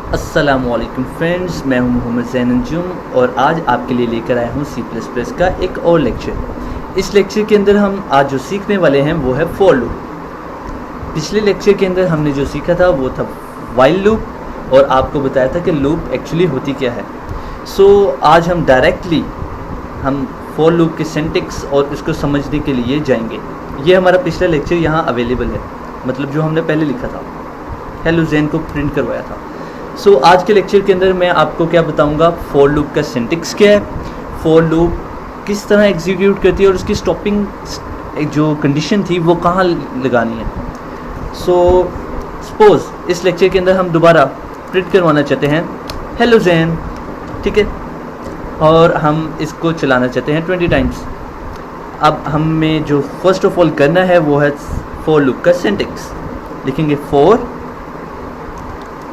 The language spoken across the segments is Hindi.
अस्सलामुअलैकुम फ्रेंड्स, मैं हूं मोहम्मद ज़ैन अंजुम और आज आपके लिए लेकर आया हूं C++ का एक और लेक्चर। इस लेक्चर के अंदर हम आज जो सीखने वाले हैं वो है फॉर लूप। पिछले लेक्चर के अंदर हमने जो सीखा था वो था वाइल लूप और आपको बताया था कि लूप एक्चुअली होती क्या है। आज हम डायरेक्टली फॉर लूप के सिंटैक्स और इसको समझने के लिए जाएंगे। ये हमारा पिछला लेक्चर यहाँ अवेलेबल है, मतलब जो हमने पहले लिखा था, हेलो ज़ैन को प्रिंट करवाया था। आज के लेक्चर के अंदर मैं आपको क्या बताऊंगा, फॉर लूप का सिंटैक्स क्या है, फॉर लूप किस तरह एग्जीक्यूट करती है और उसकी स्टॉपिंग जो कंडीशन थी वो कहाँ लगानी है। सपोज इस लेक्चर के अंदर हम दोबारा प्रिंट करवाना चाहते हैं हेलो ज़ैन, ठीक है, और हम इसको चलाना चाहते हैं 20 टाइम्स। अब हमें जो फर्स्ट ऑफ ऑल करना है वो है फॉर लूप का सिंटैक्स। लिखेंगे फॉर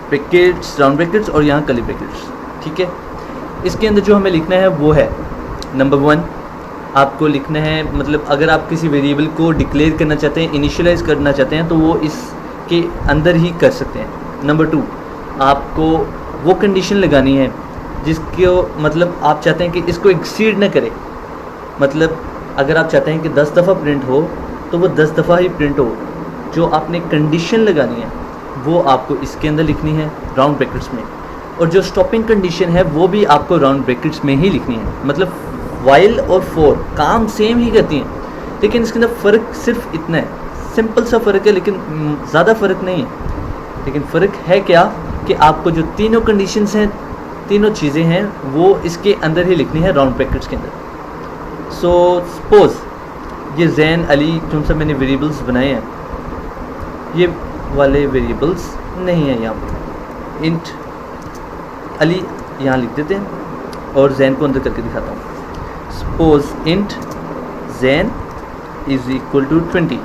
ब्रैकेट्स, राउंड ब्रैकेट्स और यहाँ कर्ली ब्रैकेट्स, ठीक है। इसके अंदर जो हमें लिखना है वो है नंबर 1 आपको लिखना है, मतलब अगर आप किसी वेरिएबल को डिक्लेयर करना चाहते हैं, इनिशियलाइज करना चाहते हैं तो वो इसके अंदर ही कर सकते हैं। नंबर 2 आपको वो कंडीशन लगानी है जिसको मतलब आप चाहते हैं कि इसको एक्सीड ना करे, मतलब अगर आप चाहते हैं कि 10 दफ़ा प्रिंट हो तो वो 10 दफ़ा ही प्रिंट हो। जो आपने कंडीशन लगानी है वो आपको इसके अंदर लिखनी है राउंड ब्रैकेट्स में, और जो स्टॉपिंग कंडीशन है वो भी आपको राउंड ब्रैकेट्स में ही लिखनी है। मतलब वाइल और फॉर काम सेम ही करती हैं, लेकिन इसके अंदर फ़र्क सिर्फ इतना है, सिंपल सा फ़र्क है, लेकिन ज़्यादा फ़र्क नहीं है। लेकिन फ़र्क है क्या कि आपको जो तीनों कंडीशंस हैं, तीनों चीज़ें हैं, वो इसके अंदर ही लिखनी है राउंड ब्रैकेट्स के अंदर। सपोज ये ज़ैन अली जो सा मैंने वेरिएबल्स बनाए हैं, ये वाले वेरिएबल्स नहीं है, यहाँ पर इंट अली यहाँ लिख देते हैं और ज़ैन को अंदर करके दिखाता हूँ। Suppose int Zain is equal to 20।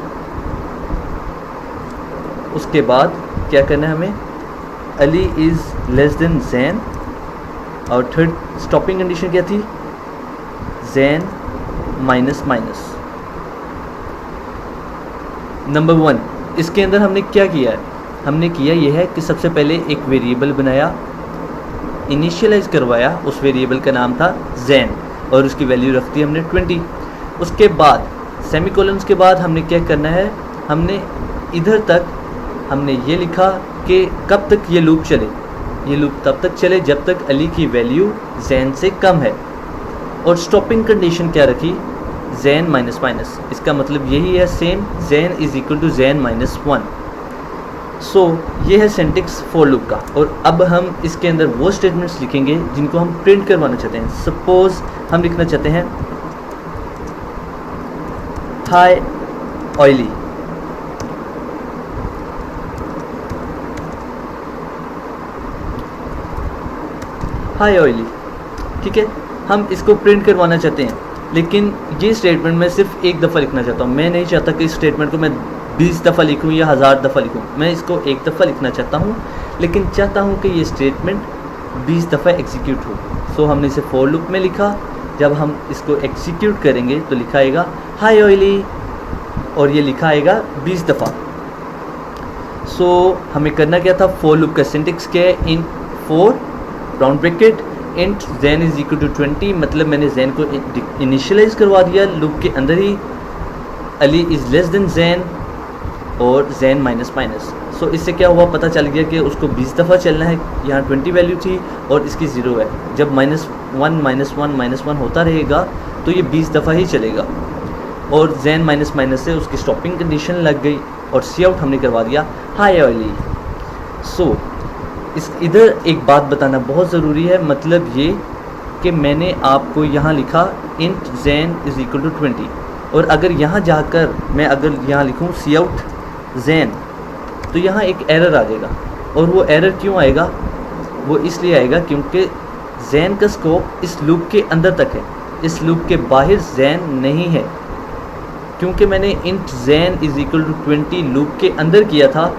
उसके बाद क्या करना है हमें, Ali is less than Zain, और थर्ड स्टॉपिंग कंडीशन क्या थी, ज़ैन माइनस माइनस। नंबर 1 इसके अंदर हमने क्या किया है, हमने किया यह है कि सबसे पहले एक वेरिएबल बनाया, इनिशियलाइज करवाया, उस वेरिएबल का नाम था ज़ैन और उसकी वैल्यू रख दी हमने 20। उसके बाद सेमीकोलन्स के बाद हमने क्या करना है, हमने इधर तक हमने ये लिखा कि कब तक ये लूप चले, ये लूप तब तक चले जब तक अली की वैल्यू ज़ैन से कम है, और स्टॉपिंग कंडीशन क्या रखी, ज़ैन माइनस माइनस। इसका मतलब यही है same, Zain is equal to Zain minus 1। ये है सिंटैक्स फॉर लूप का। और अब हम इसके अंदर वो स्टेटमेंट्स लिखेंगे जिनको हम प्रिंट करवाना चाहते हैं। सपोज हम लिखना चाहते हैं हाय ऑयली, हाय ऑयली, ठीक है, हम इसको प्रिंट करवाना चाहते हैं, लेकिन ये स्टेटमेंट मैं सिर्फ एक दफ़ा लिखना चाहता हूँ। मैं नहीं चाहता कि इस स्टेटमेंट को मैं 20 दफ़ा लिखूँ या 1000 दफ़ा लिखूँ, मैं इसको एक दफ़ा लिखना चाहता हूँ, लेकिन चाहता हूँ कि ये स्टेटमेंट 20 दफ़ा एग्जीक्यूट हो। हमने इसे फॉर लूप में लिखा, जब हम इसको एग्जीक्यूट करेंगे तो लिखा आएगा हाय ऑयली, और ये लिखा आएगा 20 दफ़ा। हमें करना क्या था, फॉर लूप का सिंटैक्स क्या है, in for round bracket int Zain is equal to 20, मतलब मैंने ज़ैन को इनिशियलाइज करवा दिया लूप के अंदर ही, Ali is less than Zain और ज़ैन माइनस माइनस। इससे क्या हुआ, पता चल गया कि उसको 20 दफ़ा चलना है, यहाँ 20 वैल्यू थी और इसकी 0 है। जब -1 होता रहेगा तो ये 20 दफ़ा ही चलेगा, और ज़ैन माइनस माइनस से उसकी स्टॉपिंग कंडीशन लग गई और सी आउट हमने करवा दिया हाय ऑयली। इधर एक बात बताना बहुत ज़रूरी है, मतलब ये कि मैंने आपको यहाँ लिखा int Zain is equal to 20, और अगर यहाँ जाकर मैं अगर यहाँ लिखूँ सी आउट ज़ैन तो यहाँ एक एरर आ जाएगा। और वो एरर क्यों आएगा, वो इसलिए आएगा क्योंकि ज़ैन का स्कोप इस लूप के अंदर तक है, इस लूप के बाहर ज़ैन नहीं है। क्योंकि मैंने int Zain is equal to 20 loop के अंदर किया था,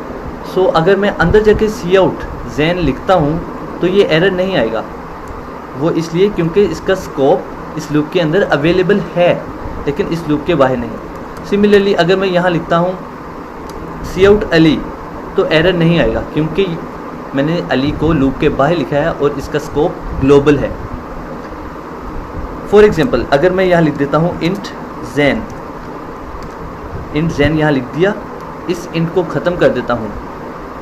अगर मैं अंदर जाके सी आउट ज़ैन लिखता हूँ तो ये एरर नहीं आएगा। वो इसलिए क्योंकि इसका स्कोप इस लूप के अंदर अवेलेबल है, लेकिन इस लूप के बाहर नहीं। सिमिलरली अगर मैं यहाँ लिखता हूँ सी आउट अली तो एरर नहीं आएगा, क्योंकि मैंने अली को लूप के बाहर लिखा है और इसका स्कोप ग्लोबल है। फॉर एग्जांपल अगर मैं यहाँ लिख देता हूँ इंट जैन यहाँ लिख दिया, इस इंट को ख़त्म कर देता हूँ,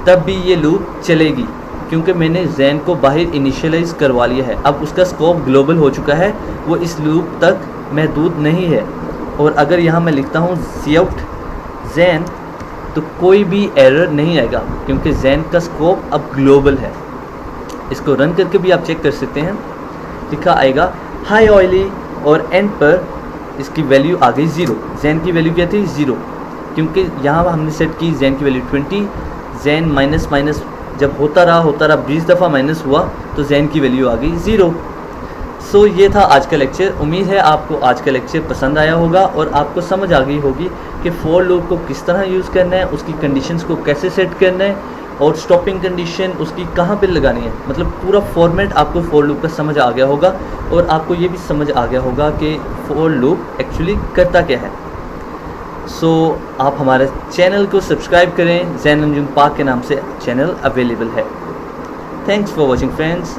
तब भी ये लूप चलेगी क्योंकि मैंने जैन को बाहर इनिशियलाइज करवा लिया है। अब उसका स्कोप ग्लोबल हो चुका है, वो इस लूप तक महदूद नहीं है। और अगर यहाँ मैं लिखता हूँ काउट जैन तो कोई भी एरर नहीं आएगा क्योंकि जैन का स्कोप अब ग्लोबल है। इसको रन करके भी आप चेक कर सकते हैं, लिखा आएगा हाई ऑयली और एंड पर इसकी वैल्यू आ गई 0। जैन की वैल्यू क्या थी 0, क्योंकि यहाँ हमने सेट की जैन की वैल्यू 20। जैन माइनस माइनस जब होता रहा 20 दफ़ा माइनस हुआ तो जैन की वैल्यू आ गई 0। सो ये था आज का लेक्चर। उम्मीद है आपको आज का लेक्चर पसंद आया होगा और आपको समझ आ गई होगी कि फॉर लूप को किस तरह यूज़ करना है, उसकी कंडीशंस को कैसे सेट करना है और स्टॉपिंग कंडीशन उसकी कहाँ पे लगानी है। मतलब पूरा फॉर्मेट आपको फॉर लूप का समझ आ गया होगा और आपको ये भी समझ आ गया होगा कि फॉर लूप एक्चुअली करता क्या है। सो आप हमारे चैनल को सब्सक्राइब करें, जैन अंजुम पाक के नाम से चैनल अवेलेबल है। Thanks for watching friends.